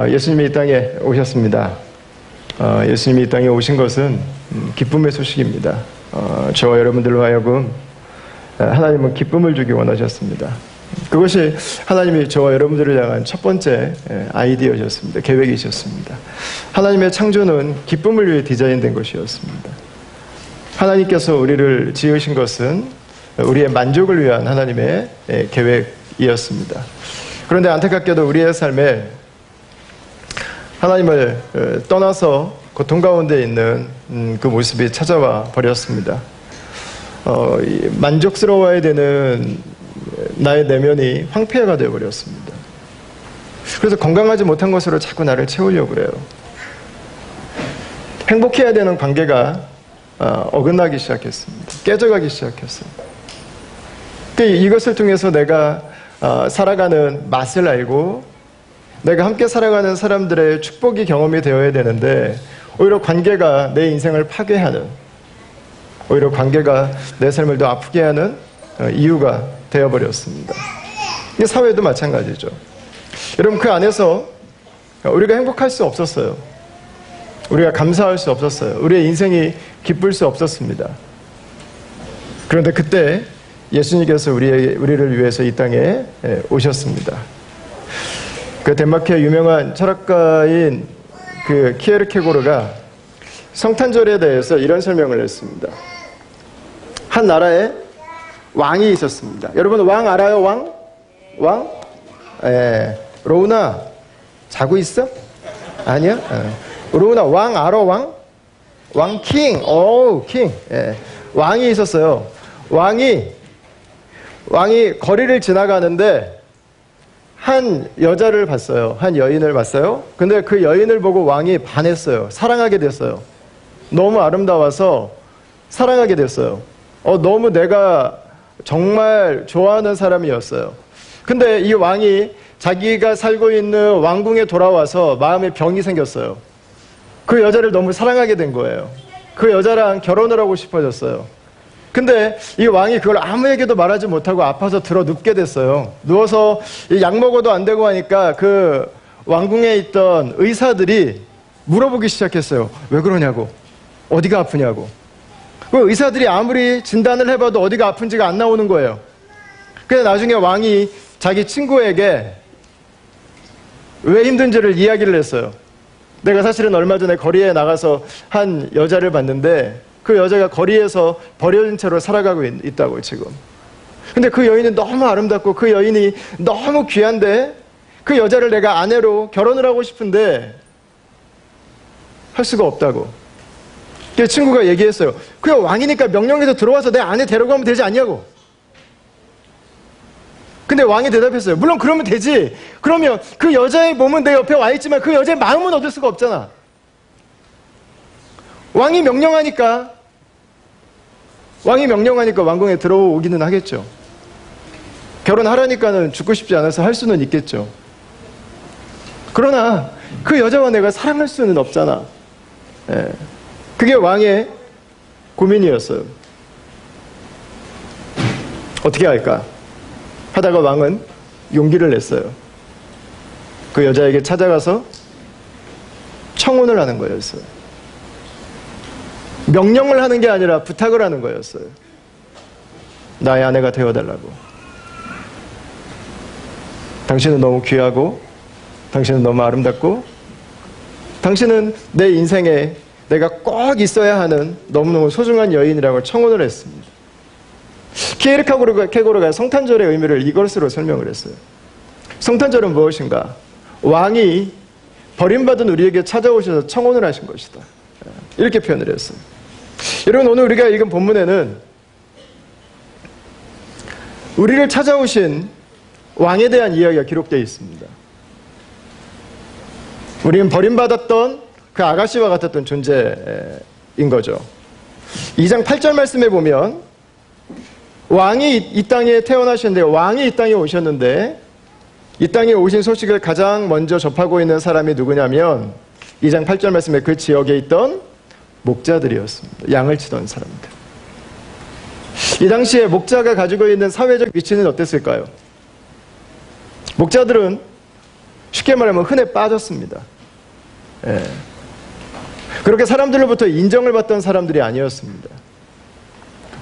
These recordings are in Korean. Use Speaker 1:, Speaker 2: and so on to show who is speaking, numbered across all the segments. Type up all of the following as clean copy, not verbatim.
Speaker 1: 예수님이 이 땅에 오셨습니다. 예수님이 이 땅에 오신 것은 기쁨의 소식입니다. 저와 여러분들로 하여금 하나님은 기쁨을 주기 원하셨습니다. 그것이 하나님이 저와 여러분들을 향한 첫 번째 아이디어셨습니다. 계획이셨습니다. 하나님의 창조는 기쁨을 위해 디자인된 것이었습니다. 하나님께서 우리를 지으신 것은 우리의 만족을 위한 하나님의 계획이었습니다. 그런데 안타깝게도 우리의 삶에 하나님을 떠나서 고통 가운데 있는 그 모습이 찾아와 버렸습니다. 만족스러워야 되는 나의 내면이 황폐화가 되어버렸습니다. 그래서 건강하지 못한 것으로 자꾸 나를 채우려고 그래요. 행복해야 되는 관계가 어긋나기 시작했습니다. 깨져가기 시작했어요. 이것을 통해서 내가 살아가는 맛을 알고 내가 함께 살아가는 사람들의 축복이 경험이 되어야 되는데 오히려 관계가 내 인생을 파괴하는, 오히려 관계가 내 삶을 더 아프게 하는 이유가 되어버렸습니다. 이게 사회도 마찬가지죠. 여러분, 그 안에서 우리가 행복할 수 없었어요. 우리가 감사할 수 없었어요. 우리의 인생이 기쁠 수 없었습니다. 그런데 그때 예수님께서 우리를 위해서 이 땅에 오셨습니다. 그 덴마크의 유명한 철학가인 그 키에르케고르가 성탄절에 대해서 이런 설명을 했습니다. 한 나라에 왕이 있었습니다. 여러분, 왕 알아요? 왕? 로우나, 자고 있어? 아니야? 로우나, 왕 알아? 왕 킹. 킹. 왕이 있었어요. 왕이 거리를 지나가는데 한 여자를 봤어요. 한 여인을 봤어요. 근데 그 여인을 보고 왕이 반했어요. 사랑하게 됐어요. 너무 아름다워서 사랑하게 됐어요. 너무 내가 정말 좋아하는 사람이었어요. 근데 이 왕이 자기가 살고 있는 왕궁에 돌아와서 마음에 병이 생겼어요. 그 여자를 너무 사랑하게 된 거예요. 그 여자랑 결혼을 하고 싶어졌어요. 근데 이 왕이 그걸 아무에게도 말하지 못하고 아파서 들어 눕게 됐어요. 누워서 약 먹어도 안 되고 하니까 그 왕궁에 있던 의사들이 물어보기 시작했어요. 왜 그러냐고. 어디가 아프냐고. 그 의사들이 아무리 진단을 해봐도 어디가 아픈지가 안 나오는 거예요. 그래서 나중에 왕이 자기 친구에게 왜 힘든지를 이야기를 했어요. 내가 사실은 얼마 전에 거리에 나가서 한 여자를 봤는데 그 여자가 거리에서 버려진 채로 살아가고 있다고 지금. 근데 그 여인은 너무 아름답고 그 여인이 너무 귀한데 그 여자를 내가 아내로 결혼을 하고 싶은데 할 수가 없다고. 그 친구가 얘기했어요. 그냥 왕이니까 명령해서 들어와서 내 아내 데려가면 되지 않냐고. 근데 왕이 대답했어요. 물론 그러면 되지. 그러면 그 여자의 몸은 내 옆에 와 있지만 그 여자의 마음은 얻을 수가 없잖아. 왕이 명령하니까 왕궁에 들어오기는 하겠죠. 결혼하라니까는 죽고 싶지 않아서 할 수는 있겠죠. 그러나 그 여자와 내가 사랑할 수는 없잖아. 그게 왕의 고민이었어요. 어떻게 할까? 하다가 왕은 용기를 냈어요. 그 여자에게 찾아가서 청혼을 하는 거였어요. 명령을 하는 게 아니라 부탁을 하는 거였어요. 나의 아내가 되어달라고. 당신은 너무 귀하고 당신은 너무 아름답고 당신은 내 인생에 내가 꼭 있어야 하는 너무너무 소중한 여인이라고 청혼을 했습니다. 키에르케고르가 성탄절의 의미를 이것으로 설명을 했어요. 성탄절은 무엇인가? 왕이 버림받은 우리에게 찾아오셔서 청혼을 하신 것이다. 이렇게 표현을 했어요. 여러분, 오늘 우리가 읽은 본문에는 우리를 찾아오신 왕에 대한 이야기가 기록되어 있습니다. 우리는 버림받았던 그 아가씨와 같았던 존재인 거죠. 2장 8절 말씀에 보면 왕이 이 땅에 태어나셨는데, 왕이 이 땅에 오셨는데 이 땅에 오신 소식을 가장 먼저 접하고 있는 사람이 누구냐면 2장 8절 말씀에 그 지역에 있던 목자들이었습니다. 양을 치던 사람들. 이 당시에 목자가 가지고 있는 사회적 위치는 어땠을까요? 목자들은 쉽게 말하면 흔해 빠졌습니다. 예. 그렇게 사람들로부터 인정을 받던 사람들이 아니었습니다.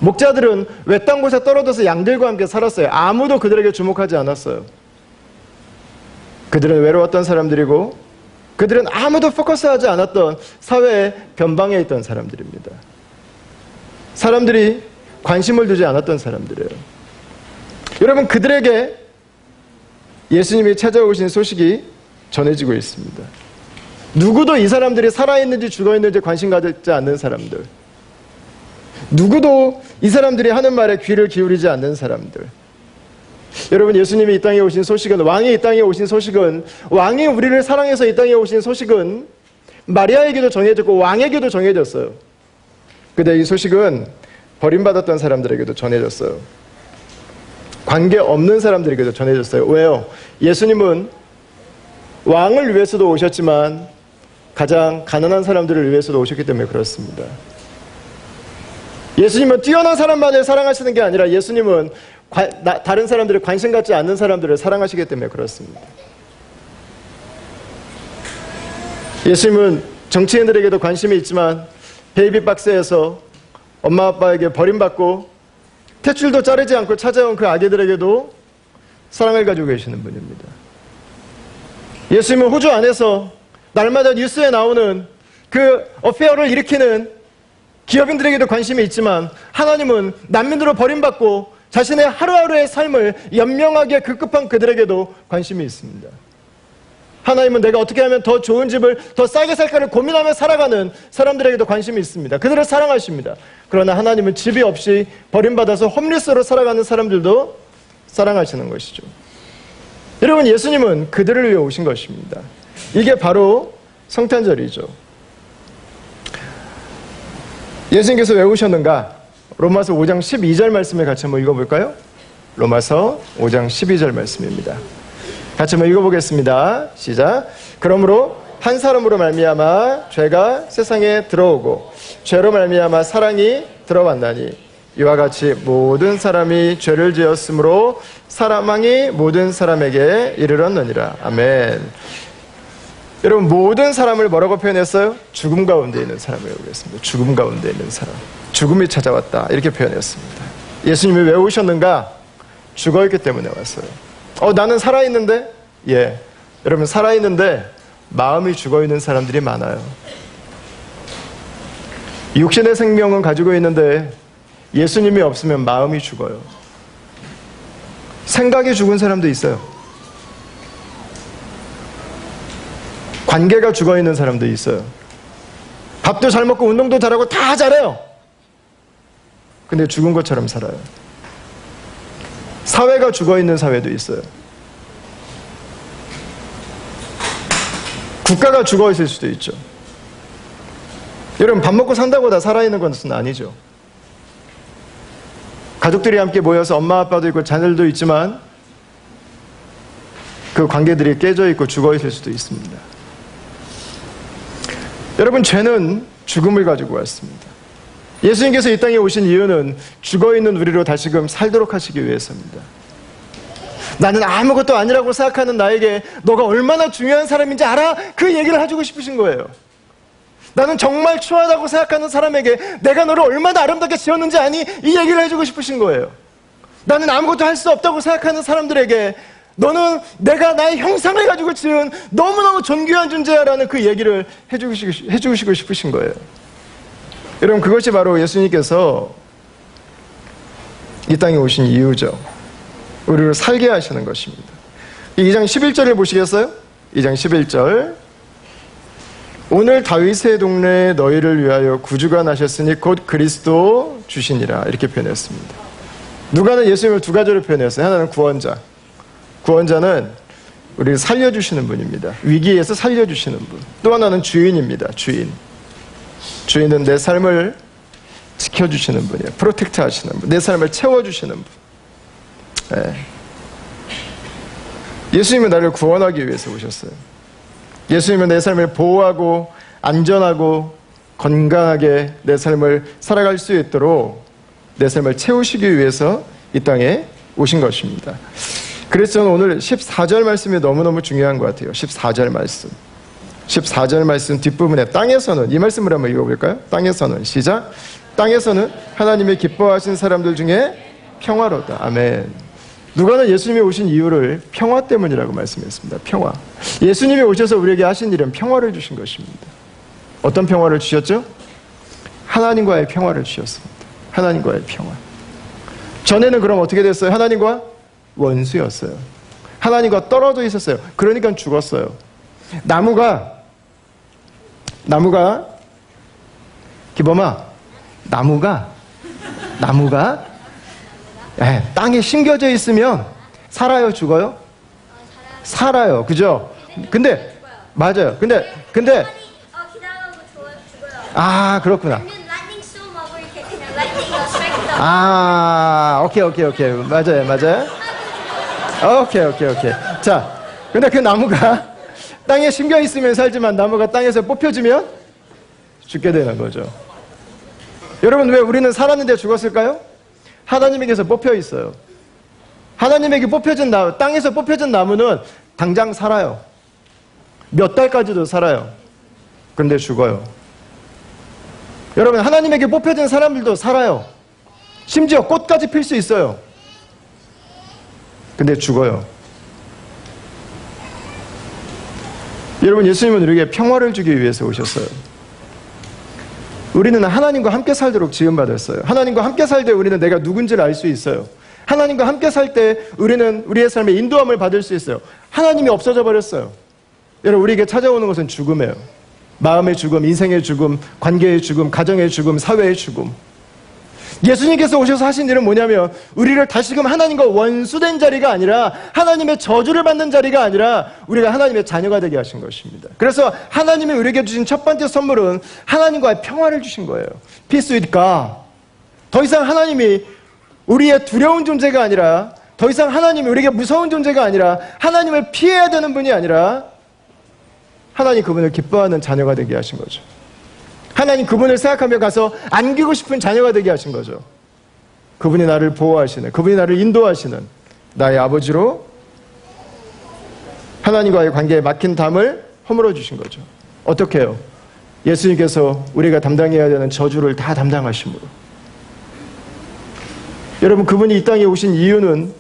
Speaker 1: 목자들은 외딴 곳에 떨어져서 양들과 함께 살았어요. 아무도 그들에게 주목하지 않았어요. 그들은 외로웠던 사람들이고 그들은 아무도 포커스하지 않았던 사회의 변방에 있던 사람들입니다. 사람들이 관심을 두지 않았던 사람들이에요. 여러분, 그들에게 예수님이 찾아오신 소식이 전해지고 있습니다. 누구도 이 사람들이 살아있는지 죽어있는지 관심 가지지 않는 사람들, 누구도 이 사람들이 하는 말에 귀를 기울이지 않는 사람들. 여러분, 예수님이 이 땅에 오신 소식은, 왕이 이 땅에 오신 소식은, 왕이 우리를 사랑해서 이 땅에 오신 소식은 마리아에게도 정해졌고 왕에게도 정해졌어요. 근데 이 소식은 버림받았던 사람들에게도 전해졌어요. 관계없는 사람들에게도 전해졌어요. 왜요? 예수님은 왕을 위해서도 오셨지만 가장 가난한 사람들을 위해서도 오셨기 때문에 그렇습니다. 예수님은 뛰어난 사람만을 사랑하시는 게 아니라 예수님은 다른 사람들을 관심 갖지 않는 사람들을 사랑하시기 때문에 그렇습니다. 예수님은 정치인들에게도 관심이 있지만 베이비박스에서 엄마 아빠에게 버림받고 탯줄도 자르지 않고 찾아온 그 아기들에게도 사랑을 가지고 계시는 분입니다. 예수님은 호주 안에서 날마다 뉴스에 나오는 그 어페어를 일으키는 기업인들에게도 관심이 있지만 하나님은 난민으로 버림받고 자신의 하루하루의 삶을 연명하기에 급급한 그들에게도 관심이 있습니다. 하나님은 내가 어떻게 하면 더 좋은 집을 더 싸게 살까를 고민하며 살아가는 사람들에게도 관심이 있습니다. 그들을 사랑하십니다. 그러나 하나님은 집이 없이 버림받아서 홈리스로 살아가는 사람들도 사랑하시는 것이죠. 여러분, 예수님은 그들을 위해 오신 것입니다. 이게 바로 성탄절이죠. 예수님께서 왜 오셨는가? 로마서 5장 12절 말씀을 같이 한번 읽어볼까요? 로마서 5장 12절 말씀입니다. 같이 한번 읽어보겠습니다. 시작. 그러므로 한 사람으로 말미암아 죄가 세상에 들어오고 죄로 말미암아 사랑이 들어왔나니 이와 같이 모든 사람이 죄를 지었으므로 사망이 모든 사람에게 이르렀느니라. 아멘. 여러분, 모든 사람을 뭐라고 표현했어요? 죽음 가운데 있는 사람을 얘기했습니다. 죽음 가운데 있는 사람. 죽음이 찾아왔다. 이렇게 표현했습니다. 예수님이 왜 오셨는가? 죽어있기 때문에 왔어요. 나는 살아있는데? 예. 여러분, 살아있는데 마음이 죽어있는 사람들이 많아요. 육신의 생명은 가지고 있는데 예수님이 없으면 마음이 죽어요. 생각이 죽은 사람도 있어요. 관계가 죽어있는 사람도 있어요. 밥도 잘 먹고 운동도 잘하고 다 잘해요. 근데 죽은 것처럼 살아요. 사회가 죽어있는 사회도 있어요. 국가가 죽어있을 수도 있죠. 여러분, 밥 먹고 산다고 다 살아있는 것은 아니죠. 가족들이 함께 모여서 엄마 아빠도 있고 자녀들도 있지만 그 관계들이 깨져 있고 죽어있을 수도 있습니다. 여러분, 죄는 죽음을 가지고 왔습니다. 예수님께서 이 땅에 오신 이유는 죽어있는 우리로 다시금 살도록 하시기 위해서입니다. 나는 아무것도 아니라고 생각하는 나에게 너가 얼마나 중요한 사람인지 알아? 그 얘기를 해주고 싶으신 거예요. 나는 정말 추하다고 생각하는 사람에게 내가 너를 얼마나 아름답게 지었는지 아니? 이 얘기를 해주고 싶으신 거예요. 나는 아무것도 할 수 없다고 생각하는 사람들에게 너는 내가 나의 형상을 가지고 지은 너무너무 존귀한 존재야라는 그 얘기를 해주시고 싶으신 거예요. 여러분, 그것이 바로 예수님께서 이 땅에 오신 이유죠. 우리를 살게 하시는 것입니다. 2장 11절을 보시겠어요? 2장 11절. 오늘 다윗의 동네에 너희를 위하여 구주가 나셨으니 곧 그리스도 주시니라. 이렇게 표현했습니다. 누가는 예수님을 두 가지로 표현했어요. 하나는 구원자. 구원자는 우리를 살려주시는 분입니다. 위기에서 살려주시는 분. 또 하나는 주인입니다. 주인. 주인은 내 삶을 지켜주시는 분이에요. 프로텍트 하시는 분. 내 삶을 채워주시는 분. 네. 예수님은 나를 구원하기 위해서 오셨어요. 예수님은 내 삶을 보호하고 안전하고 건강하게 내 삶을 살아갈 수 있도록 내 삶을 채우시기 위해서 이 땅에 오신 것입니다. 그래서 저는 오늘 14절 말씀이 너무너무 중요한 것 같아요. 14절 말씀. 14절 말씀 뒷부분에 땅에서는, 이 말씀을 한번 읽어볼까요? 땅에서는, 시작. 땅에서는 하나님의 기뻐하신 사람들 중에 평화로다. 아멘. 누가는 예수님이 오신 이유를 평화 때문이라고 말씀했습니다. 평화. 예수님이 오셔서 우리에게 하신 일은 평화를 주신 것입니다. 어떤 평화를 주셨죠? 하나님과의 평화를 주셨습니다. 하나님과의 평화. 전에는 그럼 어떻게 됐어요? 하나님과 원수였어요. 하나님과 떨어져 있었어요. 그러니까 죽었어요. 나무가 기범아, 나무가 땅에 심겨져 있으면 살아요, 죽어요? 살아요. 그죠? 근데 맞아요. 근데
Speaker 2: 기다려고 죽어요.
Speaker 1: 아, 그렇구나.
Speaker 2: 아니면 lightning storm 하고 이렇게 그냥 lightning strike down.
Speaker 1: 아, 오케이. 맞아요. 오케이. 자, 근데 그 나무가 땅에 심겨 있으면 살지만 나무가 땅에서 뽑혀지면 죽게 되는 거죠. 여러분, 왜 우리는 살았는데 죽었을까요? 하나님에게서 뽑혀 있어요. 하나님에게 뽑혀진 나무, 땅에서 뽑혀진 나무는 당장 살아요. 몇 달까지도 살아요. 그런데 죽어요. 여러분, 하나님에게 뽑혀진 사람들도 살아요. 심지어 꽃까지 필 수 있어요. 근데 죽어요. 여러분, 예수님은 우리에게 평화를 주기 위해서 오셨어요. 우리는 하나님과 함께 살도록 지음받았어요. 하나님과 함께 살 때 우리는 내가 누군지를 알 수 있어요. 하나님과 함께 살 때 우리는 우리의 삶에 인도함을 받을 수 있어요. 하나님이 없어져 버렸어요. 여러분, 우리에게 찾아오는 것은 죽음이에요. 마음의 죽음, 인생의 죽음, 관계의 죽음, 가정의 죽음, 사회의 죽음. 예수님께서 오셔서 하신 일은 뭐냐면 우리를 다시금 하나님과 원수된 자리가 아니라 하나님의 저주를 받는 자리가 아니라 우리가 하나님의 자녀가 되게 하신 것입니다. 그래서 하나님이 우리에게 주신 첫 번째 선물은 하나님과의 평화를 주신 거예요. Peace with God. 더 이상 하나님이 우리의 두려운 존재가 아니라, 더 이상 하나님이 우리에게 무서운 존재가 아니라, 하나님을 피해야 되는 분이 아니라 하나님 그분을 기뻐하는 자녀가 되게 하신 거죠. 하나님 그분을 생각하며 가서 안기고 싶은 자녀가 되게 하신 거죠. 그분이 나를 보호하시는, 그분이 나를 인도하시는 나의 아버지로 하나님과의 관계에 막힌 담을 허물어 주신 거죠. 어떻게 해요? 예수님께서 우리가 담당해야 되는 저주를 다 담당하심으로. 여러분, 그분이 이 땅에 오신 이유는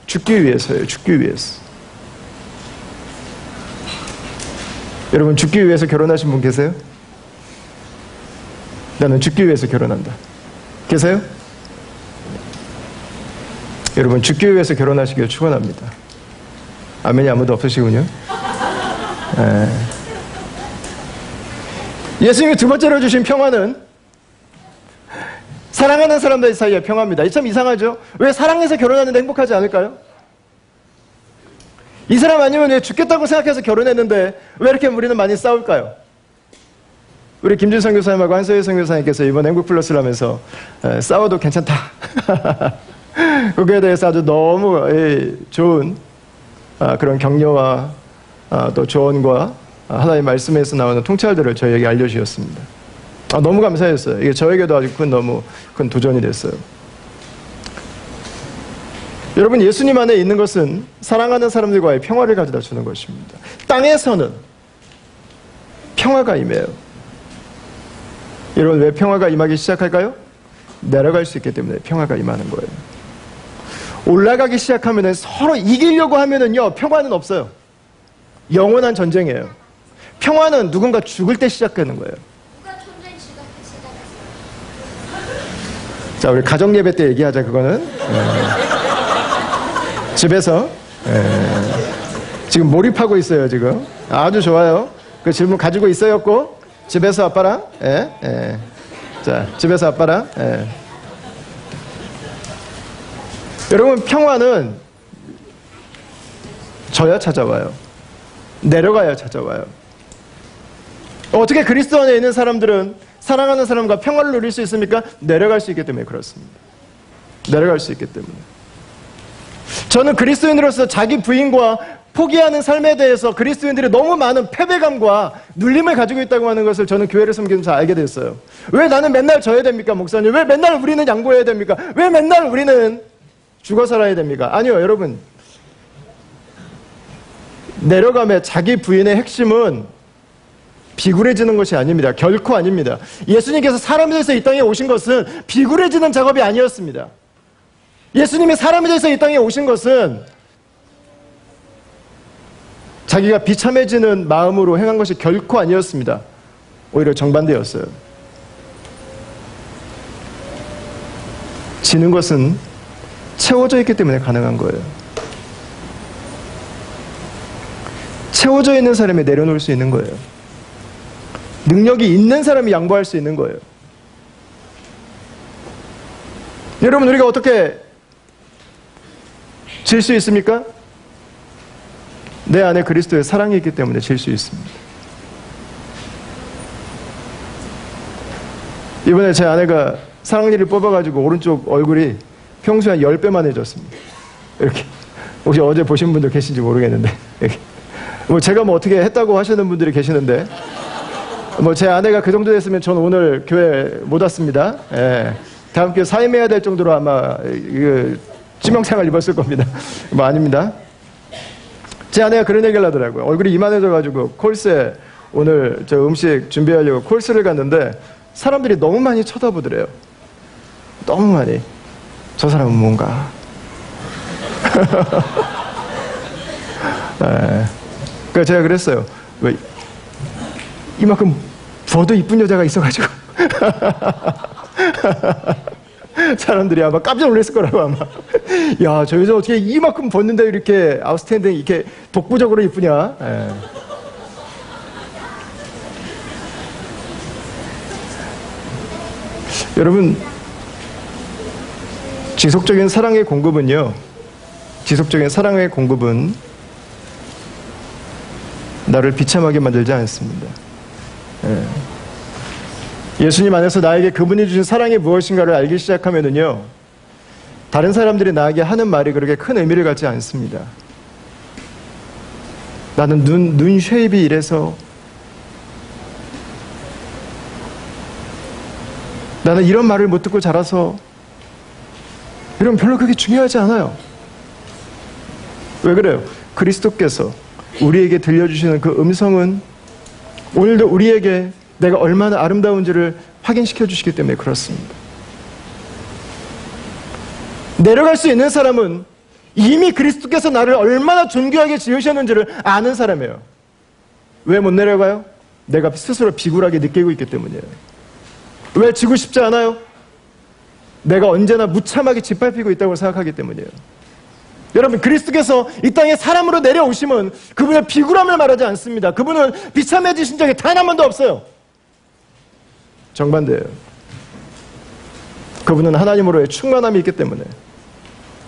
Speaker 1: 죽기 위해서예요. 죽기 위해서. 여러분, 죽기 위해서 결혼하신 분 계세요? 나는 죽기 위해서 결혼한다. 계세요? 여러분, 죽기 위해서 결혼하시길 축원합니다. 아멘이 아무도 없으시군요. 예수님이 두 번째로 주신 평화는 사랑하는 사람들 사이의 평화입니다. 이 참 이상하죠? 왜 사랑해서 결혼하는데 행복하지 않을까요? 이 사람 아니면 왜 죽겠다고 생각해서 결혼했는데 왜 이렇게 우리는 많이 싸울까요? 우리 김준성 교사님하고 한서희 선교사님께서 이번 행복플러스를 하면서 싸워도 괜찮다. 거기에 대해서 아주 너무 좋은 그런 격려와 또 조언과 하나님의 말씀에서 나오는 통찰들을 저희에게 알려주셨습니다. 너무 감사했어요. 이게 저에게도 아주 너무 큰 도전이 됐어요. 여러분, 예수님 안에 있는 것은 사랑하는 사람들과의 평화를 가져다 주는 것입니다. 땅에서는 평화가 임해요. 여러분, 왜 평화가 임하기 시작할까요? 내려갈 수 있기 때문에 평화가 임하는 거예요. 올라가기 시작하면 서로 이기려고 하면은요, 평화는 없어요. 영원한 전쟁이에요. 평화는 누군가 죽을 때 시작하는 거예요.
Speaker 2: 누가 전쟁 시작했어요?
Speaker 1: 자, 우리 가정 예배 때 얘기하자, 그거는. 집에서. 지금 몰입하고 있어요, 지금. 아주 좋아요. 그 질문 가지고 있어였고, 집에서 아빠랑, 자, 집에서 아빠랑, 여러분, 평화는 져야 찾아와요. 내려가야 찾아와요. 어떻게 그리스도 안에 있는 사람들은 사랑하는 사람과 평화를 누릴 수 있습니까? 내려갈 수 있기 때문에 그렇습니다. 내려갈 수 있기 때문에. 저는 그리스도인으로서 자기 부인과 포기하는 삶에 대해서 그리스도인들이 너무 많은 패배감과 눌림을 가지고 있다고 하는 것을 저는 교회를 섬기면서 알게 됐어요. 왜 나는 맨날 져야 됩니까, 목사님? 왜 맨날 우리는 양보해야 됩니까? 왜 맨날 우리는 죽어 살아야 됩니까? 아니요, 여러분. 내려감의 자기 부인의 핵심은 비굴해지는 것이 아닙니다. 결코 아닙니다. 예수님께서 사람이 돼서 이 땅에 오신 것은 비굴해지는 작업이 아니었습니다. 예수님이 사람이 돼서 이 땅에 오신 것은 자기가 비참해지는 마음으로 행한 것이 결코 아니었습니다. 오히려 정반대였어요. 지는 것은 채워져 있기 때문에 가능한 거예요. 채워져 있는 사람이 내려놓을 수 있는 거예요. 능력이 있는 사람이 양보할 수 있는 거예요. 여러분, 우리가 어떻게 질 수 있습니까? 내 안에 그리스도의 사랑이 있기 때문에 질 수 있습니다. 이번에 제 아내가 사랑니를 뽑아가지고 오른쪽 얼굴이 평소에 한 10배만 해졌습니다. 이렇게. 혹시 어제 보신 분들 계신지 모르겠는데. 이렇게. 뭐 제가 뭐 어떻게 했다고 하시는 분들이 계시는데, 뭐 제 아내가 그 정도 됐으면 전 오늘 교회 못 왔습니다. 예. 다음 교회 사임해야 될 정도로 아마 치명상을 입었을 겁니다. 뭐 아닙니다. 제 아내가 그런 얘기를 하더라고요. 얼굴이 이만해져가지고 콜스에 오늘 저 음식 준비하려고 콜스를 갔는데 사람들이 너무 많이 쳐다보더래요. 너무 많이. 저 사람은 뭔가. 네. 그래서 제가 그랬어요. 왜 이만큼 부어도 이쁜 여자가 있어가지고 사람들이 아마 깜짝 놀랐을 거라고 아마. 야, 저 여자 어떻게 이만큼 벗는데 이렇게 아웃스탠딩 이렇게 독보적으로 이쁘냐. 예. 여러분, 지속적인 사랑의 공급은요, 지속적인 사랑의 공급은 나를 비참하게 만들지 않습니다. 예. 예수님 안에서 나에게 그분이 주신 사랑이 무엇인가를 알기 시작하면은요, 다른 사람들이 나에게 하는 말이 그렇게 큰 의미를 갖지 않습니다. 나는 눈 쉐입이 이래서, 나는 이런 말을 못 듣고 자라서, 이런 별로 그게 중요하지 않아요. 왜 그래요? 그리스도께서 우리에게 들려주시는 그 음성은 오늘도 우리에게 내가 얼마나 아름다운지를 확인시켜 주시기 때문에 그렇습니다. 내려갈 수 있는 사람은 이미 그리스도께서 나를 얼마나 존귀하게 지으셨는지를 아는 사람이에요. 왜 못 내려가요? 내가 스스로 비굴하게 느끼고 있기 때문이에요. 왜 지고 싶지 않아요? 내가 언제나 무참하게 짓밟히고 있다고 생각하기 때문이에요. 여러분, 그리스도께서 이 땅에 사람으로 내려오심은 그분의 비굴함을 말하지 않습니다. 그분은 비참해지신 적이 단 한 번도 없어요. 정반대예요. 그분은 하나님으로의 충만함이 있기 때문에,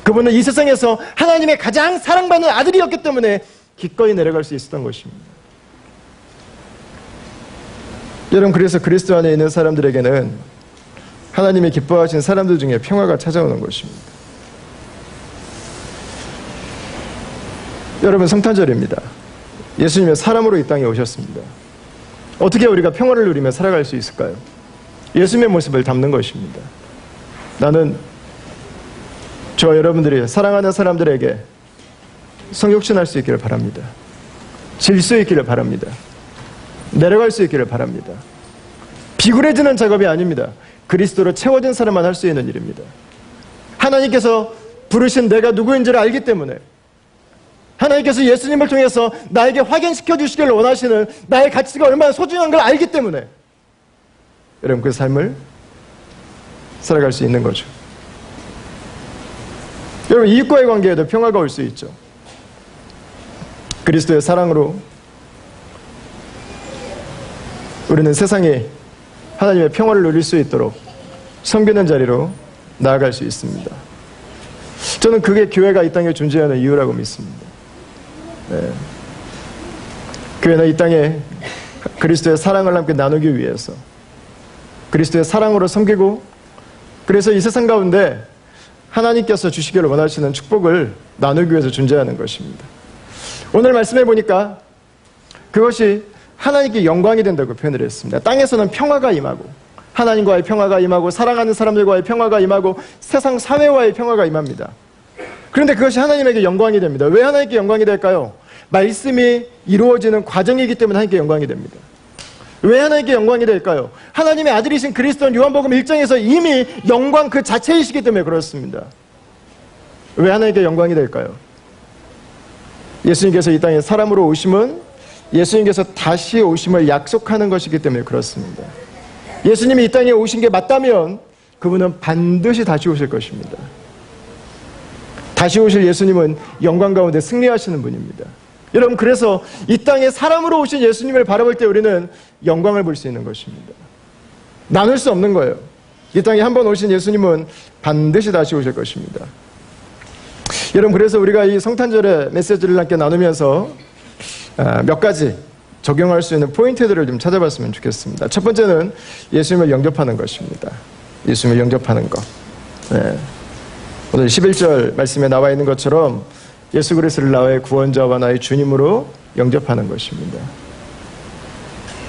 Speaker 1: 그분은 이 세상에서 하나님의 가장 사랑받는 아들이었기 때문에 기꺼이 내려갈 수 있었던 것입니다. 여러분, 그래서 그리스도 안에 있는 사람들에게는 하나님이 기뻐하신 사람들 중에 평화가 찾아오는 것입니다. 여러분, 성탄절입니다. 예수님은 사람으로 이 땅에 오셨습니다. 어떻게 우리가 평화를 누리며 살아갈 수 있을까요? 예수님의 모습을 담는 것입니다. 나는 저와 여러분들이 사랑하는 사람들에게 성육신할 수 있기를 바랍니다. 질 수 있기를 바랍니다. 내려갈 수 있기를 바랍니다. 비굴해지는 작업이 아닙니다. 그리스도로 채워진 사람만 할 수 있는 일입니다. 하나님께서 부르신 내가 누구인지를 알기 때문에, 하나님께서 예수님을 통해서 나에게 확인시켜 주시기를 원하시는 나의 가치가 얼마나 소중한 걸 알기 때문에 여러분, 그 삶을 살아갈 수 있는 거죠. 여러분, 이웃과의 관계에도 평화가 올 수 있죠. 그리스도의 사랑으로 우리는 세상에 하나님의 평화를 누릴 수 있도록 섬기는 자리로 나아갈 수 있습니다. 저는 그게 교회가 이 땅에 존재하는 이유라고 믿습니다. 네. 교회는 이 땅에 그리스도의 사랑을 함께 나누기 위해서 그리스도의 사랑으로 섬기고, 그래서 이 세상 가운데 하나님께서 주시기를 원하시는 축복을 나누기 위해서 존재하는 것입니다. 오늘 말씀해 보니까 그것이 하나님께 영광이 된다고 표현을 했습니다. 땅에서는 평화가 임하고, 하나님과의 평화가 임하고, 사랑하는 사람들과의 평화가 임하고, 세상 사회와의 평화가 임합니다. 그런데 그것이 하나님에게 영광이 됩니다. 왜 하나님께 영광이 될까요? 말씀이 이루어지는 과정이기 때문에 하나님께 영광이 됩니다. 왜 하나님께 영광이 될까요? 하나님의 아들이신 그리스도는 요한복음 1장에서 이미 영광 그 자체이시기 때문에 그렇습니다. 왜 하나님께 영광이 될까요? 예수님께서 이 땅에 사람으로 오심은 예수님께서 다시 오심을 약속하는 것이기 때문에 그렇습니다. 예수님이 이 땅에 오신 게 맞다면 그분은 반드시 다시 오실 것입니다. 다시 오실 예수님은 영광 가운데 승리하시는 분입니다. 여러분, 그래서 이 땅에 사람으로 오신 예수님을 바라볼 때 우리는 영광을 볼 수 있는 것입니다. 나눌 수 없는 거예요. 이 땅에 한 번 오신 예수님은 반드시 다시 오실 것입니다. 여러분, 그래서 우리가 이 성탄절의 메시지를 함께 나누면서 몇 가지 적용할 수 있는 포인트들을 좀 찾아봤으면 좋겠습니다. 첫 번째는 예수님을 영접하는 것입니다. 예수님을 영접하는 것. 네. 오늘 11절 말씀에 나와 있는 것처럼 예수 그리스도를 나의 구원자와 나의 주님으로 영접하는 것입니다.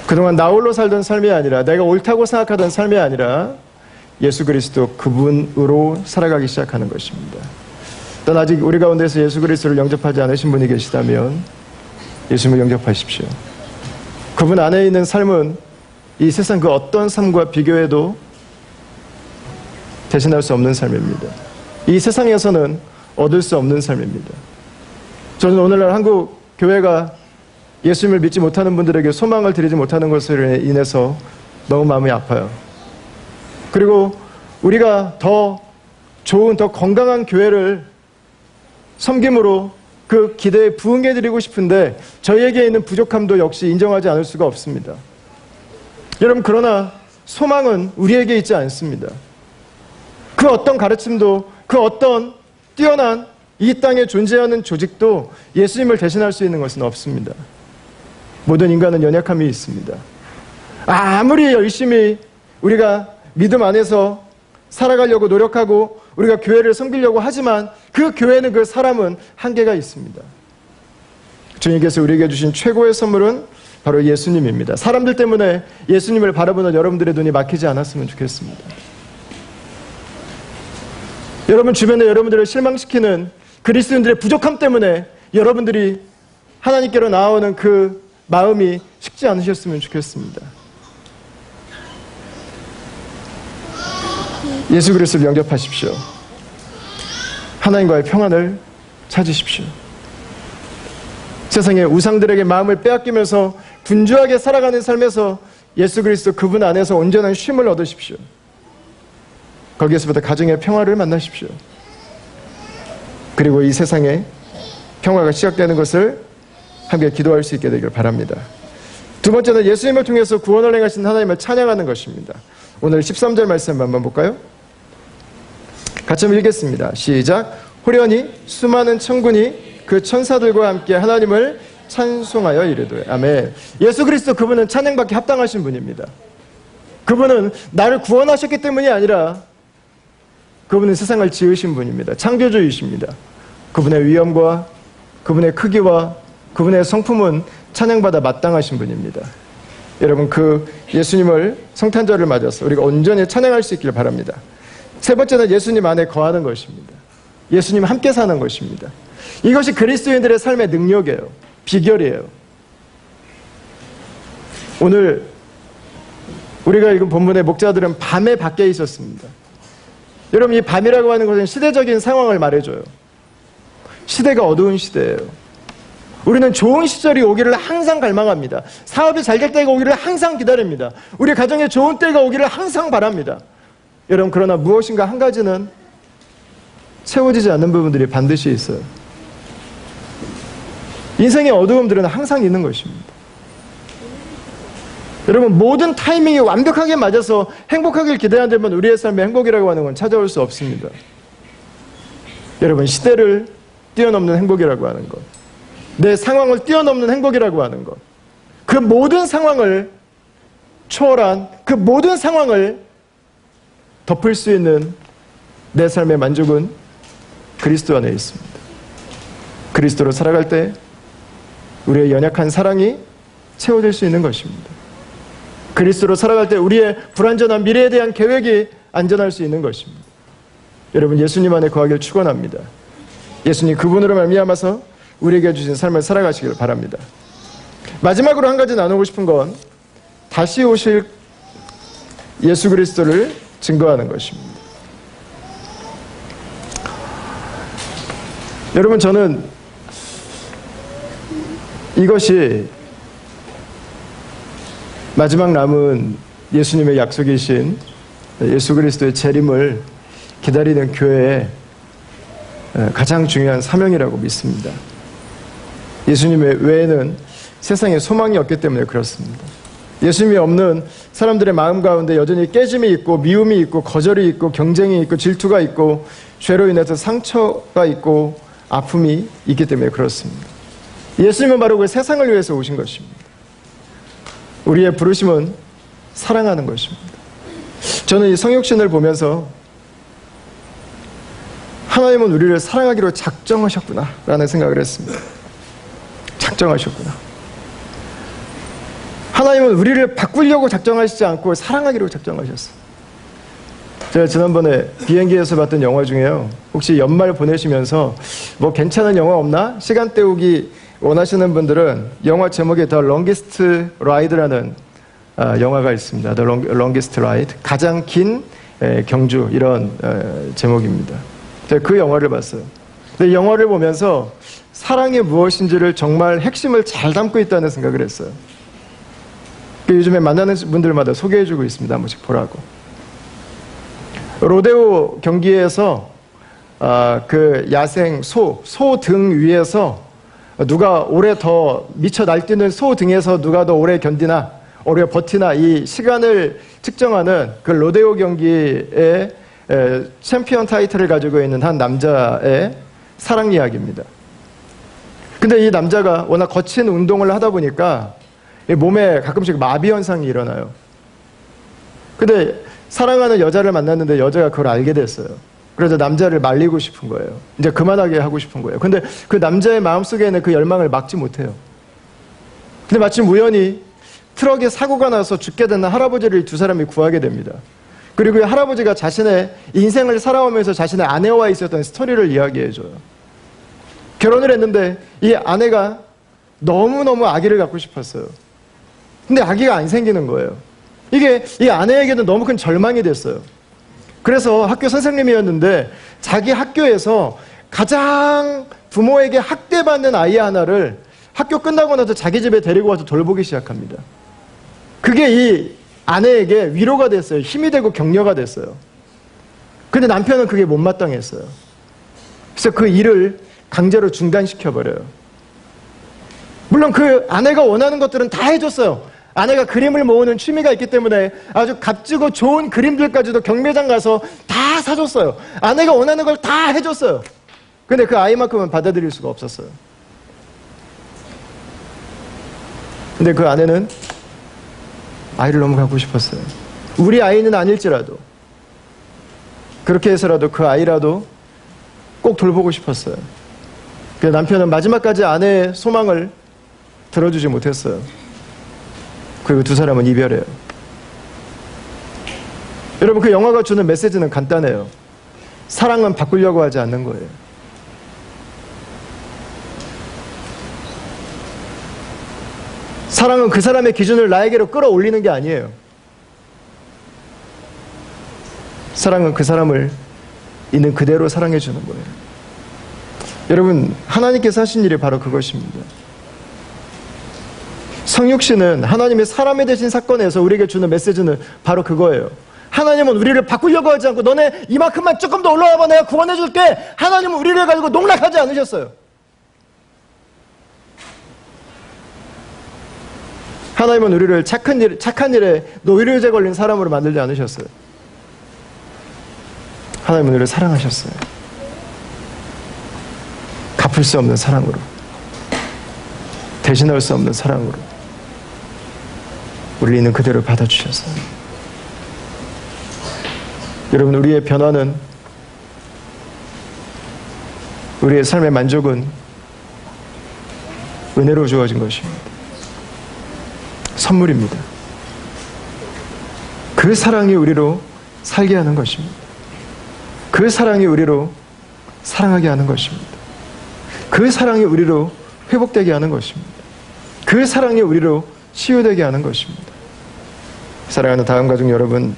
Speaker 1: 그동안 나 홀로 살던 삶이 아니라, 내가 옳다고 생각하던 삶이 아니라 예수 그리스도 그분으로 살아가기 시작하는 것입니다. 또 아직 우리 가운데서 예수 그리스도를 영접하지 않으신 분이 계시다면 예수님을 영접하십시오. 그분 안에 있는 삶은 이 세상 그 어떤 삶과 비교해도 대신할 수 없는 삶입니다. 이 세상에서는 얻을 수 없는 삶입니다. 저는 오늘날 한국 교회가 예수님을 믿지 못하는 분들에게 소망을 드리지 못하는 것으로 인해서 너무 마음이 아파요. 그리고 우리가 더 좋은, 더 건강한 교회를 섬김으로 그 기대에 부응해드리고 싶은데 저희에게 있는 부족함도 역시 인정하지 않을 수가 없습니다. 여러분, 그러나 소망은 우리에게 있지 않습니다. 그 어떤 가르침도, 그 어떤 뛰어난 이 땅에 존재하는 조직도 예수님을 대신할 수 있는 것은 없습니다. 모든 인간은 연약함이 있습니다. 아무리 열심히 우리가 믿음 안에서 살아가려고 노력하고 우리가 교회를 섬기려고 하지만 그 교회는, 그 사람은 한계가 있습니다. 주님께서 우리에게 주신 최고의 선물은 바로 예수님입니다. 사람들 때문에 예수님을 바라보는 여러분들의 눈이 막히지 않았으면 좋겠습니다. 여러분 주변에 여러분들을 실망시키는 그리스도인들의 부족함 때문에 여러분들이 하나님께로 나아오는 그 마음이 식지 않으셨으면 좋겠습니다. 예수 그리스도를 영접하십시오. 하나님과의 평안을 찾으십시오. 세상의 우상들에게 마음을 빼앗기면서 분주하게 살아가는 삶에서 예수 그리스도 그분 안에서 온전한 쉼을 얻으십시오. 거기에서부터 가정의 평화를 만나십시오. 그리고 이 세상에 평화가 시작되는 것을 함께 기도할 수 있게 되길 바랍니다. 두 번째는 예수님을 통해서 구원을 행하신 하나님을 찬양하는 것입니다. 오늘 13절 말씀 한번 볼까요? 같이 한번 읽겠습니다. 시작. 호련히 수많은 천군이 그 천사들과 함께 하나님을 찬송하여 이르되. 아멘. 예수 그리스도 그분은 찬양받기 합당하신 분입니다. 그분은 나를 구원하셨기 때문이 아니라 그분은 세상을 지으신 분입니다. 창조주이십니다. 그분의 위엄과 그분의 크기와 그분의 성품은 찬양받아 마땅하신 분입니다. 여러분, 그 예수님을 성탄절을 맞아서 우리가 온전히 찬양할 수 있기를 바랍니다. 세 번째는 예수님 안에 거하는 것입니다. 예수님 함께 사는 것입니다. 이것이 그리스도인들의 삶의 능력이에요. 비결이에요. 오늘 우리가 읽은 본문의 목자들은 밤에 밖에 있었습니다. 여러분, 이 밤이라고 하는 것은 시대적인 상황을 말해줘요. 시대가 어두운 시대예요. 우리는 좋은 시절이 오기를 항상 갈망합니다. 사업이 잘 될 때가 오기를 항상 기다립니다. 우리 가정에 좋은 때가 오기를 항상 바랍니다. 여러분, 그러나 무엇인가 한 가지는 채워지지 않는 부분들이 반드시 있어요. 인생의 어두움들은 항상 있는 것입니다. 여러분, 모든 타이밍이 완벽하게 맞아서 행복하길 기대한다면 우리의 삶의 행복이라고 하는 건 찾아올 수 없습니다. 여러분, 시대를 뛰어넘는 행복이라고 하는 것, 내 상황을 뛰어넘는 행복이라고 하는 것, 그 모든 상황을 초월한, 그 모든 상황을 덮을 수 있는 내 삶의 만족은 그리스도 안에 있습니다. 그리스도로 살아갈 때 우리의 연약한 사랑이 채워질 수 있는 것입니다. 그리스도로 살아갈 때 우리의 불안전한 미래에 대한 계획이 안전할 수 있는 것입니다. 여러분, 예수님 안에 거하길 축원합니다. 예수님 그분으로 말미암아서 우리에게 주신 삶을 살아가시길 바랍니다. 마지막으로 한 가지 나누고 싶은 건 다시 오실 예수 그리스도를 증거하는 것입니다. 여러분, 저는 이것이 마지막 남은 예수님의 약속이신 예수 그리스도의 재림을 기다리는 교회의 가장 중요한 사명이라고 믿습니다. 예수님의 외에는 세상에 소망이 없기 때문에 그렇습니다. 예수님이 없는 사람들의 마음 가운데 여전히 깨짐이 있고 미움이 있고 거절이 있고 경쟁이 있고 질투가 있고 죄로 인해서 상처가 있고 아픔이 있기 때문에 그렇습니다. 예수님은 바로 그 세상을 위해서 오신 것입니다. 우리의 부르심은 사랑하는 것입니다. 저는 이 성육신을 보면서 하나님은 우리를 사랑하기로 작정하셨구나 라는 생각을 했습니다. 작정하셨구나. 하나님은 우리를 바꾸려고 작정하시지 않고 사랑하기로 작정하셨어요. 제가 지난번에 비행기에서 봤던 영화 중에요, 혹시 연말 보내시면서 뭐 괜찮은 영화 없나? 시간 때우기 원하시는 분들은 영화 제목에 The Longest Ride라는 영화가 있습니다. The Longest Ride, 가장 긴 경주, 이런 제목입니다. 제가 그 영화를 봤어요. 근데 영화를 보면서 사랑이 무엇인지를 정말 핵심을 잘 담고 있다는 생각을 했어요. 요즘에 만나는 분들마다 소개해주고 있습니다. 한 번씩 보라고. 로데오 경기에서 그 야생 소 등 위에서 누가 오래 더 미쳐 날뛰는 소 등에서 누가 더 오래 견디나 오래 버티나 이 시간을 측정하는 그 로데오 경기의 챔피언 타이틀을 가지고 있는 한 남자의 사랑 이야기입니다. 근데 이 남자가 워낙 거친 운동을 하다 보니까 몸에 가끔씩 마비 현상이 일어나요. 근데 사랑하는 여자를 만났는데 여자가 그걸 알게 됐어요. 그래서 남자를 말리고 싶은 거예요. 이제 그만하게 하고 싶은 거예요. 근데 그 남자의 마음속에는 그 열망을 막지 못해요. 근데 마침 우연히 트럭에 사고가 나서 죽게 된 할아버지를 두 사람이 구하게 됩니다. 그리고 이 할아버지가 자신의 인생을 살아오면서 자신의 아내와 있었던 스토리를 이야기해줘요. 결혼을 했는데 이 아내가 너무너무 아기를 갖고 싶었어요. 근데 아기가 안 생기는 거예요. 이게 이 아내에게는 너무 큰 절망이 됐어요. 그래서 학교 선생님이었는데 자기 학교에서 가장 부모에게 학대받는 아이 하나를 학교 끝나고 나서 자기 집에 데리고 와서 돌보기 시작합니다. 그게 이 아내에게 위로가 됐어요. 힘이 되고 격려가 됐어요. 근데 남편은 그게 못마땅했어요. 그래서 그 일을 강제로 중단시켜버려요. 물론 그 아내가 원하는 것들은 다 해줬어요. 아내가 그림을 모으는 취미가 있기 때문에 아주 값지고 좋은 그림들까지도 경매장 가서 다 사줬어요. 아내가 원하는 걸 다 해줬어요. 근데 그 아이만큼은 받아들일 수가 없었어요. 근데 그 아내는 아이를 너무 갖고 싶었어요. 우리 아이는 아닐지라도 그렇게 해서라도 그 아이라도 꼭 돌보고 싶었어요. 그래서 남편은 마지막까지 아내의 소망을 들어주지 못했어요. 그리고 두 사람은 이별해요. 여러분, 그 영화가 주는 메시지는 간단해요. 사랑은 바꾸려고 하지 않는 거예요. 사랑은 그 사람의 기준을 나에게로 끌어올리는 게 아니에요. 사랑은 그 사람을 있는 그대로 사랑해 주는 거예요. 여러분, 하나님께서 하신 일이 바로 그것입니다. 성육신은 하나님의 사람이 되신 사건에서 우리에게 주는 메시지는 바로 그거예요. 하나님은 우리를 바꾸려고 하지 않고 너네 이만큼만 조금 더 올라와봐 내가 구원해 줄게. 하나님은 우리를 가지고 농락하지 않으셨어요. 하나님은 우리를 착한 일에 노이로제 걸린 사람으로 만들지 않으셨어요. 하나님은 우리를 사랑하셨어요. 갚을 수 없는 사랑으로, 대신할 수 없는 사랑으로 우리 있는 그대로 받아주셨어요. 여러분, 우리의 변화는, 우리의 삶의 만족은 은혜로 주어진 것입니다. 선물입니다. 그 사랑이 우리로 살게 하는 것입니다. 그 사랑이 우리로 사랑하게 하는 것입니다. 그 사랑이 우리로 회복되게 하는 것입니다. 그 사랑이 우리로 치유되게 하는 것입니다. 사랑하는 다음 가족 여러분,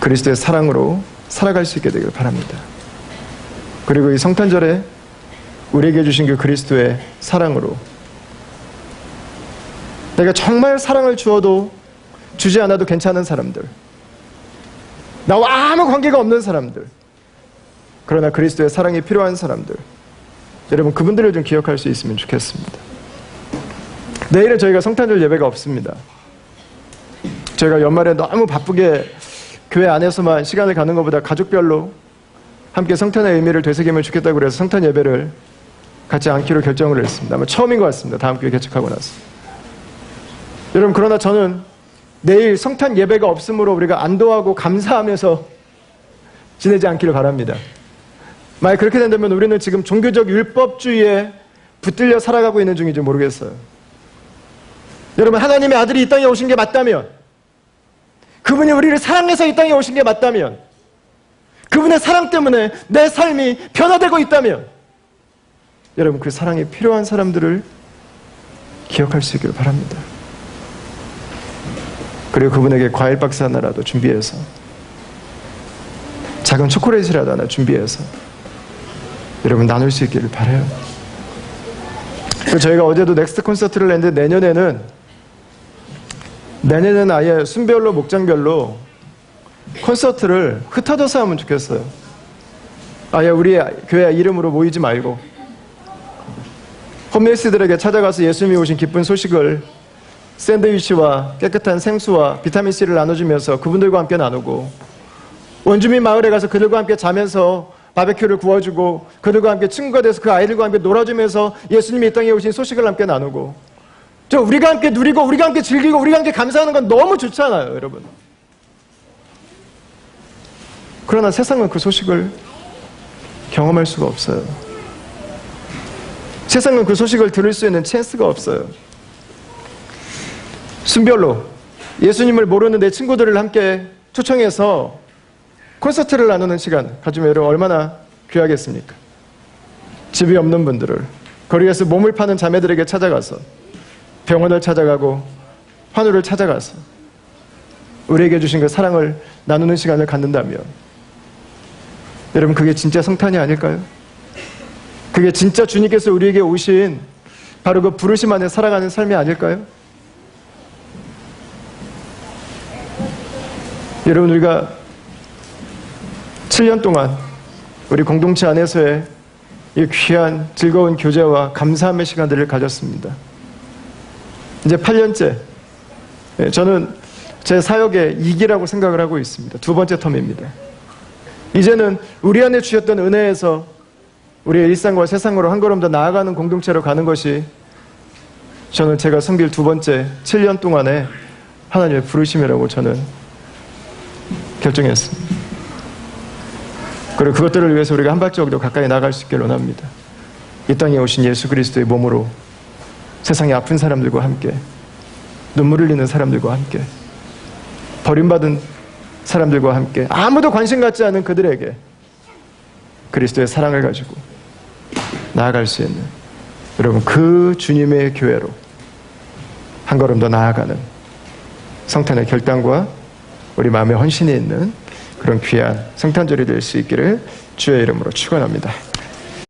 Speaker 1: 그리스도의 사랑으로 살아갈 수 있게 되길 바랍니다. 그리고 이 성탄절에 우리에게 주신 그 그리스도의 사랑으로 내가 정말 사랑을 주어도 주지 않아도 괜찮은 사람들, 나와 아무 관계가 없는 사람들, 그러나 그리스도의 사랑이 필요한 사람들, 여러분 그분들을 좀 기억할 수 있으면 좋겠습니다. 내일은 저희가 성탄절 예배가 없습니다. 저희가 연말에 너무 바쁘게 교회 안에서만 시간을 가는 것보다 가족별로 함께 성탄의 의미를 되새기면 좋겠다고 그래서 성탄 예배를 갖지 않기로 결정을 했습니다. 아마 처음인 것 같습니다. 다음 교회 개척하고 나서. 여러분 그러나 저는 내일 성탄 예배가 없으므로 우리가 안도하고 감사하면서 지내지 않기를 바랍니다. 만약 그렇게 된다면 우리는 지금 종교적 율법주의에 붙들려 살아가고 있는 중인지 모르겠어요. 여러분 하나님의 아들이 이 땅에 오신 게 맞다면, 그분이 우리를 사랑해서 이 땅에 오신 게 맞다면, 그분의 사랑 때문에 내 삶이 변화되고 있다면, 여러분 그 사랑이 필요한 사람들을 기억할 수 있기를 바랍니다. 그리고 그분에게 과일 박스 하나라도 준비해서, 작은 초콜릿이라도 하나 준비해서 여러분 나눌 수 있기를 바라요. 그리고 저희가 어제도 넥스트 콘서트를 냈는데 내년에는 아예 순별로 목장별로 콘서트를 흩어져서 하면 좋겠어요. 아예 우리 교회 이름으로 모이지 말고 홈리스들에게 찾아가서 예수님이 오신 기쁜 소식을 샌드위치와 깨끗한 생수와 비타민C를 나눠주면서 그분들과 함께 나누고, 원주민 마을에 가서 그들과 함께 자면서 바베큐를 구워주고 그들과 함께 친구가 돼서 그 아이들과 함께 놀아주면서 예수님이 이 땅에 오신 소식을 함께 나누고, 우리가 함께 누리고 우리가 함께 즐기고 우리가 함께 감사하는 건 너무 좋잖아요, 여러분. 그러나 세상은 그 소식을 경험할 수가 없어요. 세상은 그 소식을 들을 수 있는 찬스가 없어요. 순별로 예수님을 모르는 내 친구들을 함께 초청해서 콘서트를 나누는 시간 가지면 여러분 얼마나 귀하겠습니까? 집이 없는 분들을 거리에서 몸을 파는 자매들에게 찾아가서, 병원을 찾아가고 환우를 찾아가서 우리에게 주신 그 사랑을 나누는 시간을 갖는다면, 여러분 그게 진짜 성탄이 아닐까요? 그게 진짜 주님께서 우리에게 오신 바로 그 부르심 안에 살아가는 삶이 아닐까요? 여러분 우리가 7년 동안 우리 공동체 안에서의 이 귀한 즐거운 교제와 감사함의 시간들을 가졌습니다. 이제 8년째, 저는 제 사역의 2기라고 생각을 하고 있습니다. 두 번째 텀입니다. 이제는 우리 안에 주셨던 은혜에서 우리의 일상과 세상으로 한 걸음 더 나아가는 공동체로 가는 것이 저는 제가 섬길 두 번째 7년 동안의 하나님의 부르심이라고 저는 결정했습니다. 그리고 그것들을 위해서 우리가 한 발자국 더 가까이 나아갈 수 있기를 원합니다. 이 땅에 오신 예수 그리스도의 몸으로 세상의 아픈 사람들과 함께, 눈물 흘리는 사람들과 함께, 버림받은 사람들과 함께, 아무도 관심 갖지 않은 그들에게 그리스도의 사랑을 가지고 나아갈 수 있는, 여러분 그 주님의 교회로 한 걸음 더 나아가는 성탄의 결단과 우리 마음의 헌신이 있는 그런 귀한 성탄절이 될 수 있기를 주의 이름으로 축원합니다.